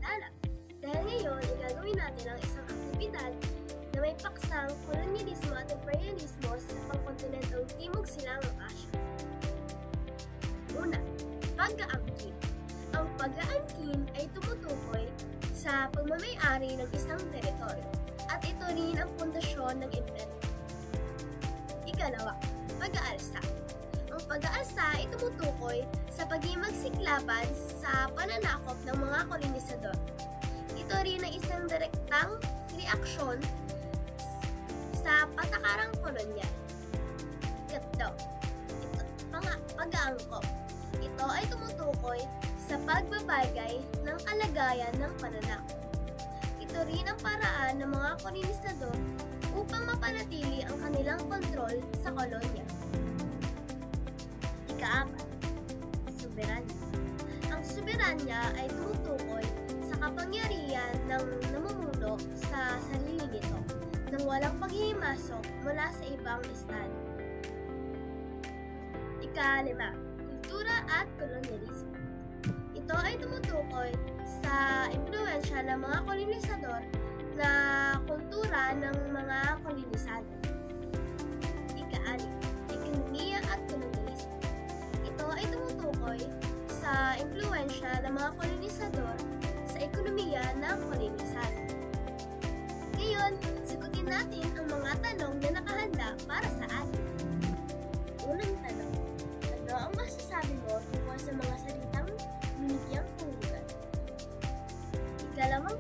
pagtitala. Dahil ngayon, gagawin natin ang isang aktibidad na may paksang kolonyalismo at imperialismo sa pangkontinentong Timog Silangang Asya. Una, pag-aangkin. Ang pag-aangkin ay tumutukoy sa pagmamay-ari ng isang teritoryo at ito rin ang pundasyon ng imperyo. Ikalawa, pag-aalsa. Ang pag-aalsa ay tumutukoy sa pagmamagsiklaban sa pananakop ng mga kolonisador. Ito rin ay isang direktang reaksyon sa patakarang kolonyal. Ikatlo, pag-aangkop. Ito ay tumutukoy sa pagbabagay ng kalagayan ng pananakop. Ito rin ang paraan ng mga kolonisador upang mapanatili ang kanilang kontrol sa kolonya. Ika-apat, soberanya. Ang soberanya ay tumutukoy sa kapangyarihan ng namumuno sa sarili nito nang walang paghihimasok mula sa ibang estado. Ika-lima, kultura at kolonyalismo. Ito ay tumutukoy sa impluwensya ng mga kolonisador na kultura ng mga kolonisado. Ika-anim, ekonomiya at kolonyalismo. Ito ay tumutukoy sa impluwensya ng mga kolonisador sa ekonomiya ng kolonisado. Ngayon, sagutin natin ang mga tanong na nakahanda para sa atin. Unang tanong, ano ang masasabi mo tungkol sa mga salitang binigyang kahulugan? Ikalawang